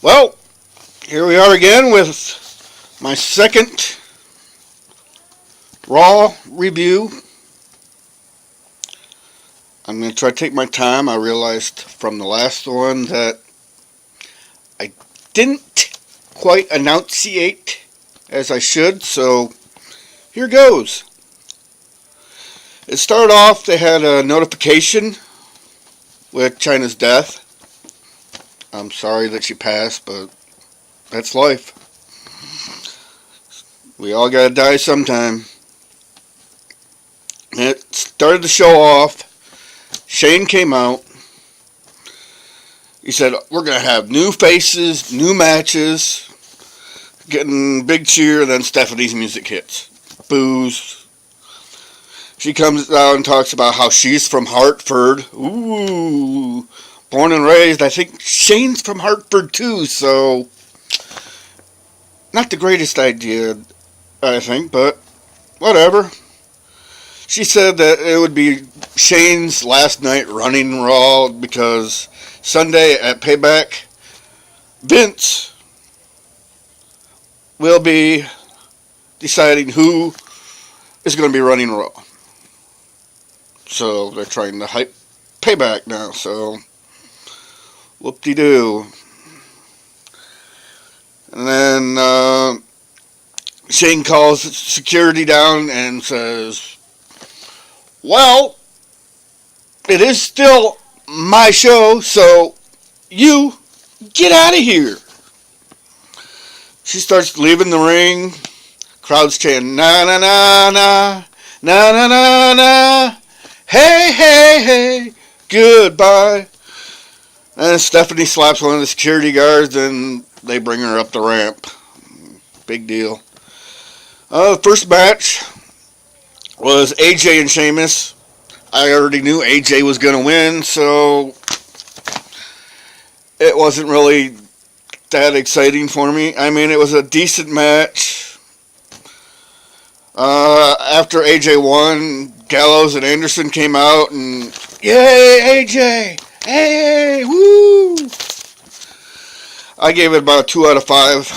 Well, here we are again with my second Raw review. I'm going to try to take my time. I realized from the last one that I didn't quite enunciate as I should, so here goes. It started off, they had a notification with Chyna's death. I'm sorry that she passed, but that's life. We all gotta die sometime. It started the show off. Shane came out. He said, we're gonna have new faces, new matches. Getting big cheer, then Stephanie's music hits. Boos. She comes out and talks about how she's from Hartford. Ooh. Born and raised. I think Shane's from Hartford too, so not the greatest idea, I think, but whatever. She said that it would be Shane's last night running Raw because Sunday at Payback, Vince will be deciding who is going to be running Raw. So they're trying to hype Payback now, so whoop-de-doo. And then Shane calls security down and says, well, it is still my show, so you get out of here. She starts leaving the ring. Crowd's chanting, na na na na, na na na na, hey hey hey, goodbye. And Stephanie slaps one of the security guards and they bring her up the ramp. Big deal. The first match was AJ and Sheamus. I already knew AJ was going to win, so it wasn't really that exciting for me. I mean, it was a decent match. After AJ won, Gallows and Anderson came out and, yay, AJ! Hey, woo! I gave it about a 2 out of 5.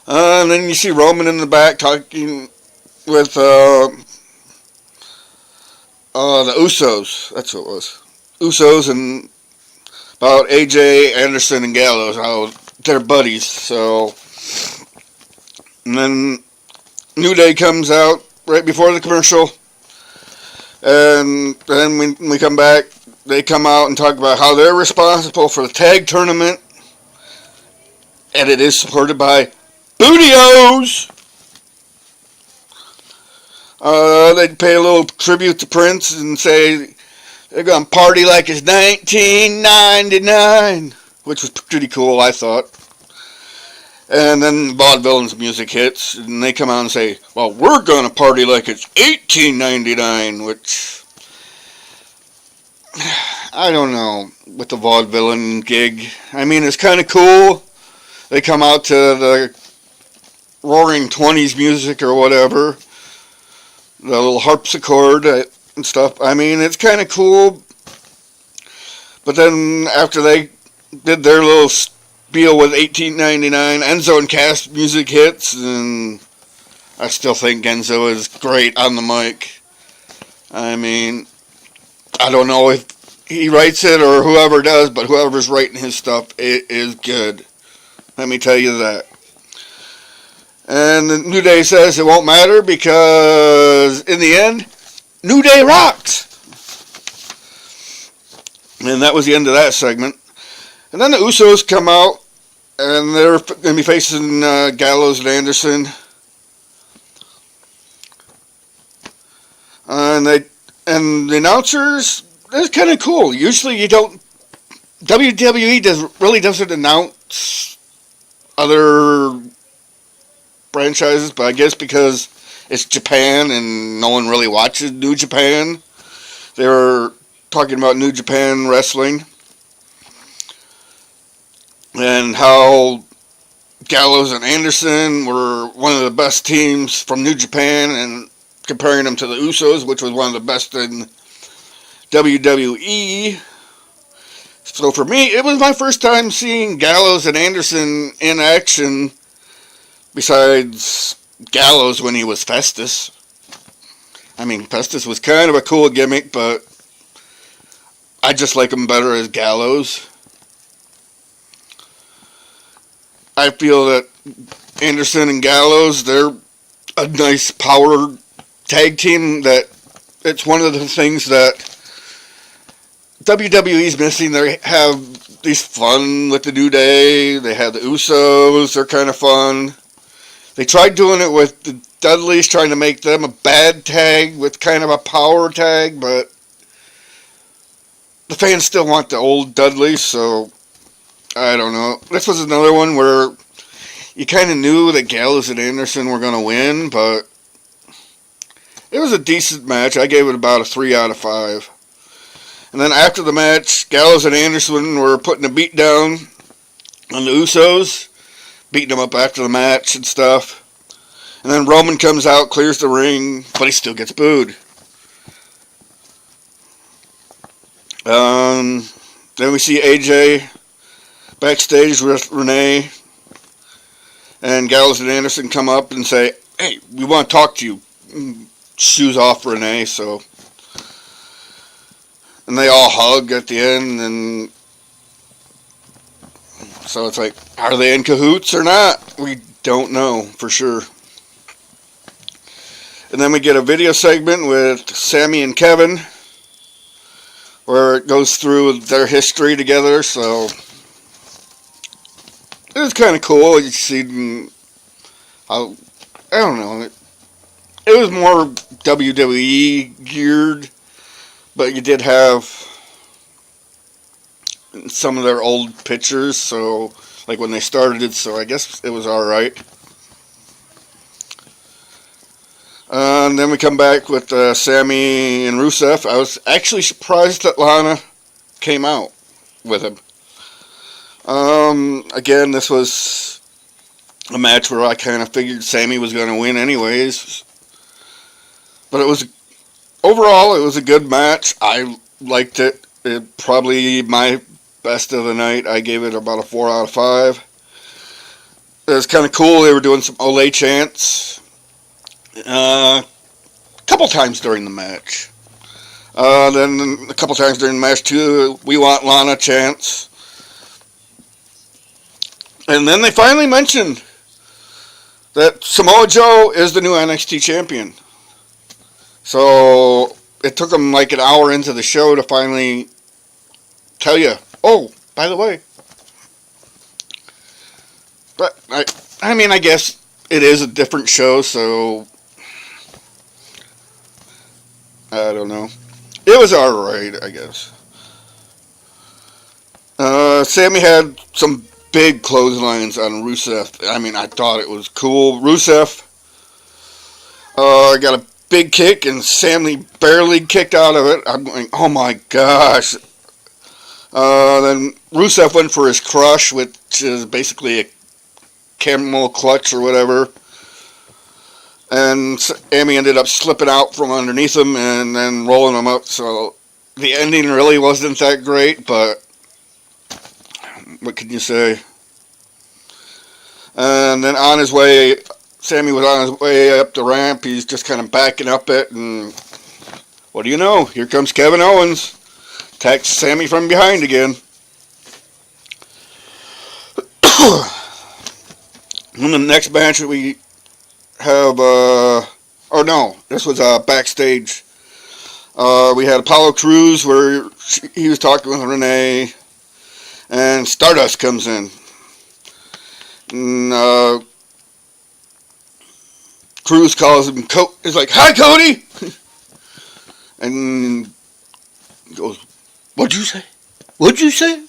And then you see Roman in the back talking with the Usos. That's what it was. Usos and about AJ, Anderson, and Gallows. How they're buddies. So, and then New Day comes out right before the commercial. And then when we come back, they come out and talk about how they're responsible for the tag tournament. And it is supported by Bootios. They pay a little tribute to Prince and say they're going to party like it's 1999. Which was pretty cool, I thought. And then Vaudevillain's music hits, and they come out and say, well, we're going to party like it's 1899, which, I don't know, with the Vaudevillain gig. I mean, it's kind of cool. They come out to the Roaring 20s music or whatever, the little harpsichord and stuff. I mean, it's kind of cool. But then after they did their little spiel with 1899, Enzo and Cass music hits, and I still think Enzo is great on the mic. I mean, I don't know if he writes it or whoever does, but whoever's writing his stuff, it is good. Let me tell you that. And the New Day says it won't matter because in the end, New Day rocks. And that was the end of that segment. And then the Usos come out, and they're going to be facing Gallows and Anderson. And the announcers, that's kind of cool. Usually you don't, WWE really doesn't announce other franchises, but I guess because it's Japan and no one really watches New Japan, they were talking about New Japan wrestling. And how Gallows and Anderson were one of the best teams from New Japan, and comparing them to the Usos, which was one of the best in WWE. So for me, it was my first time seeing Gallows and Anderson in action, besides Gallows when he was Festus. I mean, Festus was kind of a cool gimmick, but I just like him better as Gallows. I feel that Anderson and Gallows, they're a nice power tag team. That it's one of the things that WWE's missing. They have these fun with the New Day. They have the Usos. They're kind of fun. They tried doing it with the Dudleys, trying to make them a bad tag with kind of a power tag, but the fans still want the old Dudleys, so I don't know. This was another one where you kind of knew that Gallows and Anderson were going to win, but it was a decent match. I gave it about a 3 out of 5. And then after the match, Gallows and Anderson were putting a beat down on the Usos, beating them up after the match and stuff. And then Roman comes out, clears the ring, but he still gets booed. Then we see AJ backstage with Renee. And Gallows and Anderson come up and say, "Hey, we want to talk to you." Shoes off Renee, so. And they all hug at the end, and so it's like, are they in cahoots or not? We don't know for sure. And then we get a video segment with Sami and Kevin, where it goes through their history together, so it was kind of cool. You see how, I don't know, it was more WWE geared, but you did have some of their old pictures, so, like when they started it, so I guess it was alright. And then we come back with Sami and Rusev. I was actually surprised that Lana came out with him. Again, this was a match where I kind of figured Sami was going to win anyways. But overall, it was a good match. I liked it. It probably my best of the night. I gave it about a 4 out of 5. It was kind of cool. They were doing some Olay chants. A couple times during the match. Then a couple times during the match too, "We want Lana" chants. And then they finally mentioned that Samoa Joe is the new NXT champion. So it took them like an hour into the show to finally tell you, "Oh, by the way." But I mean, I guess it is a different show, so I don't know. It was alright, I guess. Sami had some big clotheslines on Rusev. I mean, I thought it was cool. Rusev got a big kick, and Sami barely kicked out of it. I'm going, oh my gosh. Then Rusev went for his crush, which is basically a camel clutch or whatever. And Sami ended up slipping out from underneath him and then rolling him up. So the ending really wasn't that great, but what can you say? And then on his way, Sami was on his way up the ramp. He's just kind of backing up it, and what do you know? Here comes Kevin Owens. Attacks Sami from behind again. In the next match, we have, this was backstage. We had Apollo Crews where he was talking with Renee, and Stardust comes in. And, Crews calls him, he's like, "Hi, Cody!" And he goes, "What'd you say? What'd you say?"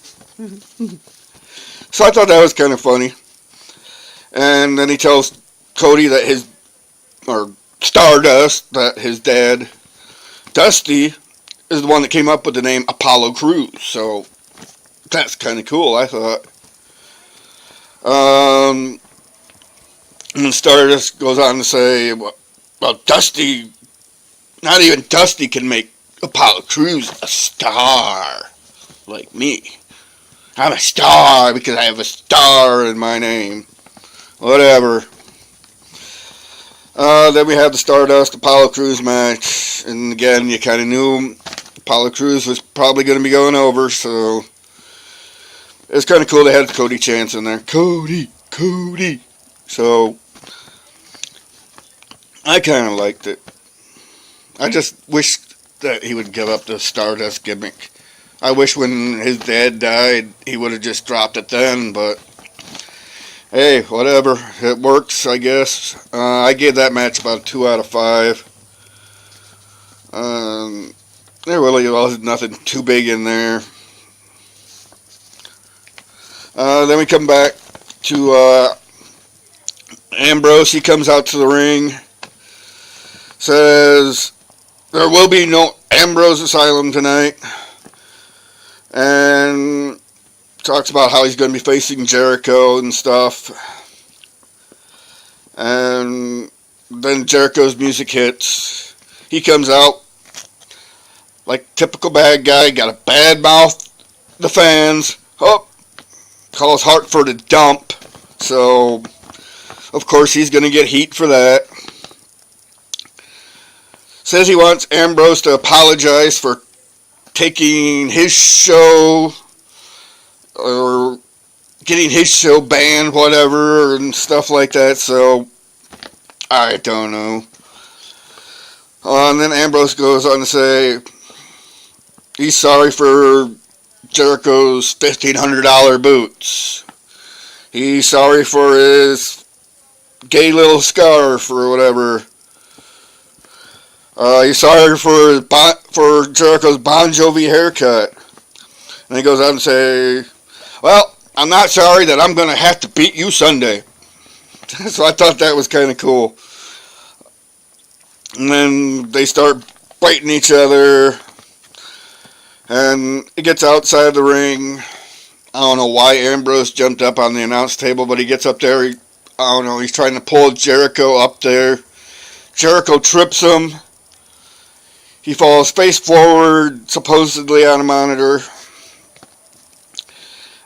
So I thought that was kind of funny. And then he tells Cody that Stardust, that his dad, Dusty, is the one that came up with the name Apollo Crews. So that's kind of cool, I thought. And then Stardust goes on to say, well, Dusty, not even Dusty can make Apollo Crews a star like me. I'm a star because I have a star in my name. Whatever. Then we had the Stardust Apollo Crews match. And again, you kind of knew Apollo Crews was probably going to be going over, so it's kind of cool they had Cody chants in there. Cody, Cody. So I kind of liked it. I just wish that he would give up the Stardust gimmick. I wish when his dad died, he would have just dropped it then, but hey, whatever. It works, I guess. I gave that match about a 2 out of 5. There really was nothing too big in there. Then we come back to Ambrose. He comes out to the ring, says there will be no Ambrose Asylum tonight, and talks about how he's going to be facing Jericho and stuff. And then Jericho's music hits. He comes out like typical bad guy, got a bad mouth the fans. Oh, calls Hartford a dump. So, of course, he's going to get heat for that. Says he wants Ambrose to apologize for taking his show or getting his show banned, whatever, and stuff like that. So, I don't know. And then Ambrose goes on to say he's sorry for Jericho's $1,500 boots. He's sorry for his gay little scarf or whatever. He's sorry for Jericho's Bon Jovi haircut. And he goes on to say, well, I'm not sorry that I'm going to have to beat you Sunday. So I thought that was kind of cool. And then they start biting each other. And it gets outside the ring. I don't know why Ambrose jumped up on the announce table, but he gets up there. I don't know, he's trying to pull Jericho up there. Jericho trips him. He falls face forward, supposedly on a monitor.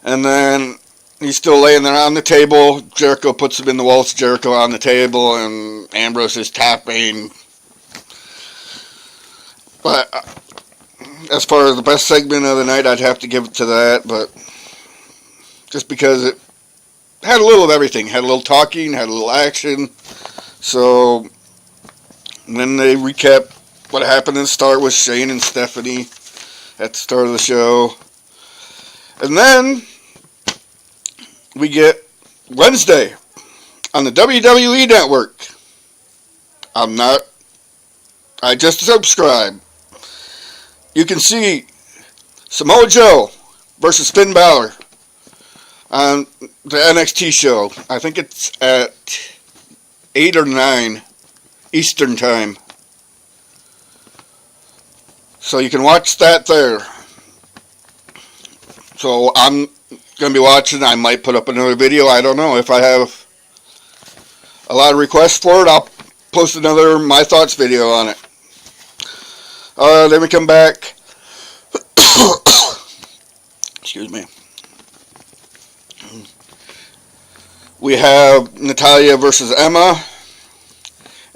And then he's still laying there on the table. Jericho puts him in the walls. Jericho on the table, and Ambrose is tapping. But as far as the best segment of the night, I'd have to give it to that. But just because it had a little of everything. Had a little talking, had a little action. So then they recap what happened and start with Shane and Stephanie at the start of the show. And then we get Wednesday on the WWE Network. I just subscribed. You can see Samoa Joe versus Finn Balor on the NXT show. I think it's at 8 or 9 Eastern Time. So you can watch that there. So I'm going to be watching. I might put up another video. I don't know. If I have a lot of requests for it, I'll post another My Thoughts video on it. Then we come back. Excuse me. We have Natalya versus Emma.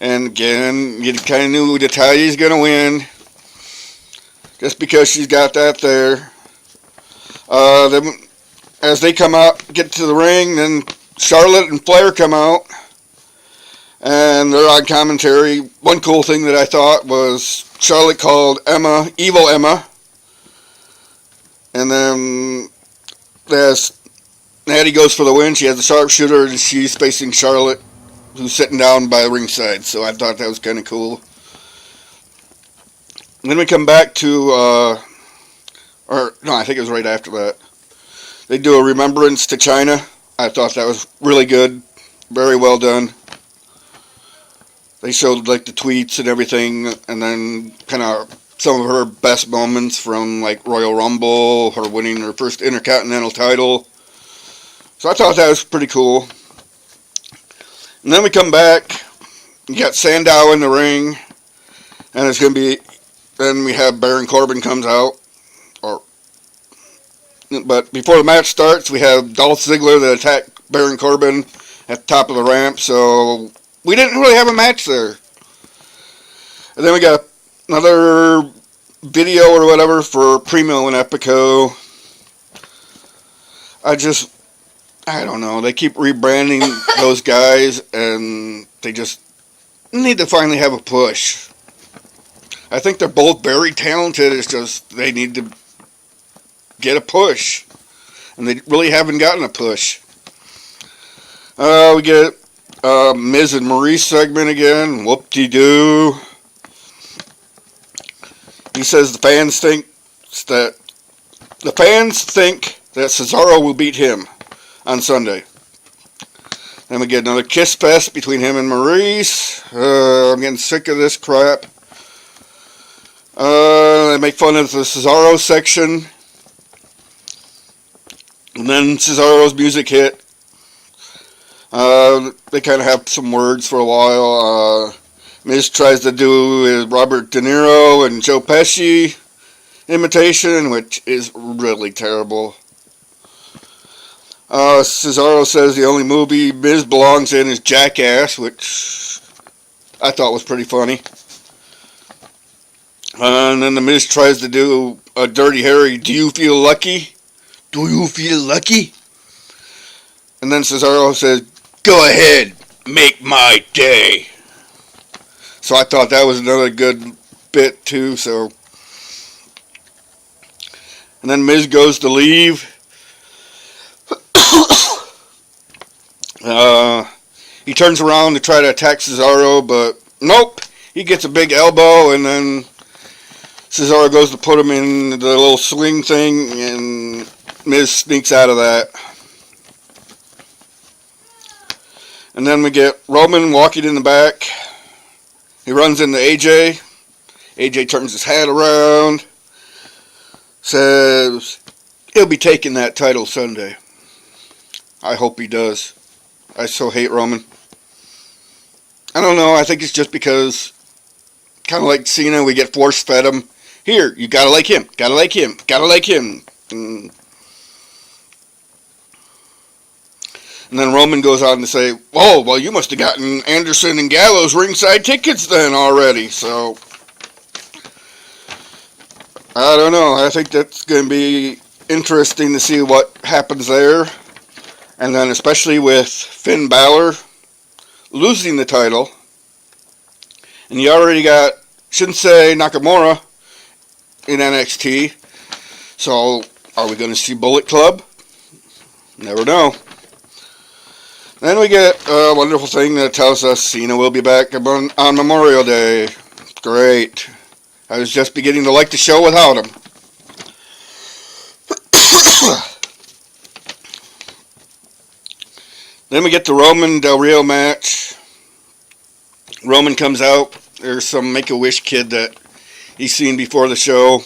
And again, you kind of knew Natalya's going to win. Just because she's got that there. Then as they come out, get to the ring, then Charlotte and Flair come out. And they're on commentary. One cool thing that I thought was Charlotte called Emma Evil Emma. And then as Natty goes for the win, she has the sharpshooter and she's facing Charlotte, who's sitting down by the ringside. So I thought that was kind of cool. And then we come back to, I think it was right after that. They do a remembrance to Chyna. I thought that was really good. Very well done. They showed like the tweets and everything, and then kind of some of her best moments from like Royal Rumble, her winning her first Intercontinental title. So I thought that was pretty cool. And then we come back. You got Sandow in the ring, and it's going to be. Then we have Baron Corbin comes out, or But before the match starts, we have Dolph Ziggler that attacked Baron Corbin at the top of the ramp. So we didn't really have a match there. And then we got another video or whatever for Primo and Epico. I don't know. They keep rebranding those guys, and they just need to finally have a push. I think they're both very talented. It's just they need to get a push, and they really haven't gotten a push. We get Miz and Maurice segment again. Whoop-de-doo. He says the fans think that Cesaro will beat him on Sunday. Then we get another kiss fest between him and Maurice. I'm getting sick of this crap. They make fun of the Cesaro section. And then Cesaro's music hit. They kind of have some words for a while. Miz tries to do his Robert De Niro and Joe Pesci imitation, which is really terrible. Cesaro says the only movie Miz belongs in is Jackass, which I thought was pretty funny. And then the Miz tries to do a Dirty Harry, do you feel lucky? Do you feel lucky? And then Cesaro says, go ahead, make my day. So I thought that was another good bit too, so. And then Miz goes to leave. He turns around to try to attack Cesaro, but nope. He gets a big elbow, and then Cesaro goes to put him in the little swing thing, and Miz sneaks out of that. And then we get Roman walking in the back. He runs into AJ. AJ turns his hat around. Says he'll be taking that title Sunday. I hope he does. I so hate Roman. I don't know. I think it's just because, kind of like Cena, we get force fed him. Here, you gotta like him. Gotta like him. Gotta like him. And then Roman goes on to say, oh, well, you must have gotten Anderson and Gallows ringside tickets then already. So, I don't know. I think that's going to be interesting to see what happens there. And then especially with Finn Balor losing the title. And you already got Shinsuke Nakamura in NXT. So, are we going to see Bullet Club? Never know. Then we get a wonderful thing that tells us Cena will be back on Memorial Day. Great. I was just beginning to like the show without him. Then we get the Roman Del Rio match. Roman comes out. There's some Make-A-Wish kid that he's seen before the show.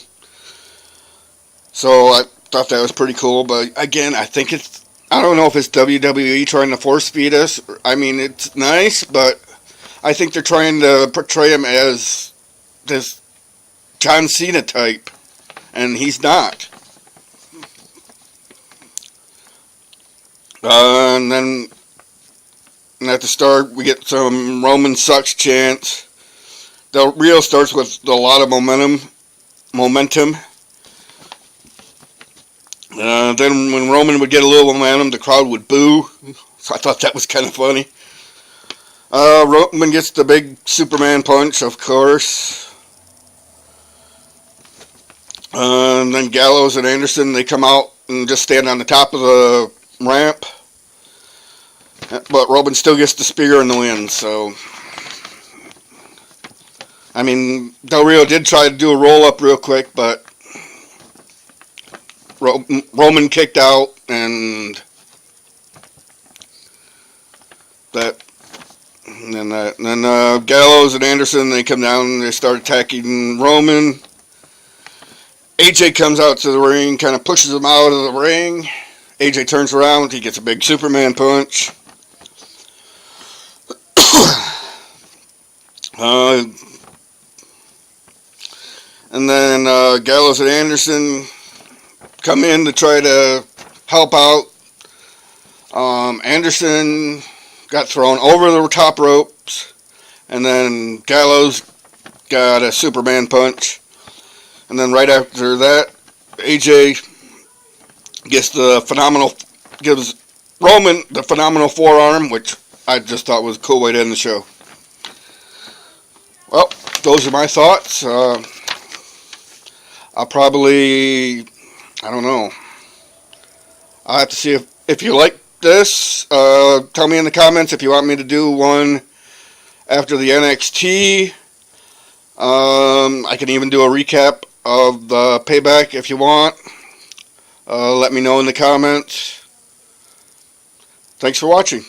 So I thought that was pretty cool. But again, I don't know if it's WWE trying to force feed us. I mean, it's nice, but I think they're trying to portray him as this John Cena type. And he's not. And then at the start, we get some Roman sucks chants. The reel starts with a lot of momentum. Then when Roman would get a little momentum, the crowd would boo. So I thought that was kind of funny. Roman gets the big Superman punch, of course. And then Gallows and Anderson, they come out and just stand on the top of the ramp. But Roman still gets the spear in the wind, so. I mean, Del Rio did try to do a roll-up real quick, but Roman kicked out, and then Gallows and Anderson, they come down and they start attacking Roman. AJ comes out to the ring, kind of pushes him out of the ring. AJ turns around, he gets a big Superman punch. And then Gallows and Anderson come in to try to help out. Anderson got thrown over the top ropes, and then Gallows got a Superman punch. And then right after that, AJ gives Roman the phenomenal forearm, which I just thought was a cool way to end the show. Well, those are my thoughts. I'll probably, I don't know. I'll have to see if you like this. Tell me in the comments if you want me to do one after the NXT. I can even do a recap of the Payback if you want. Let me know in the comments. Thanks for watching.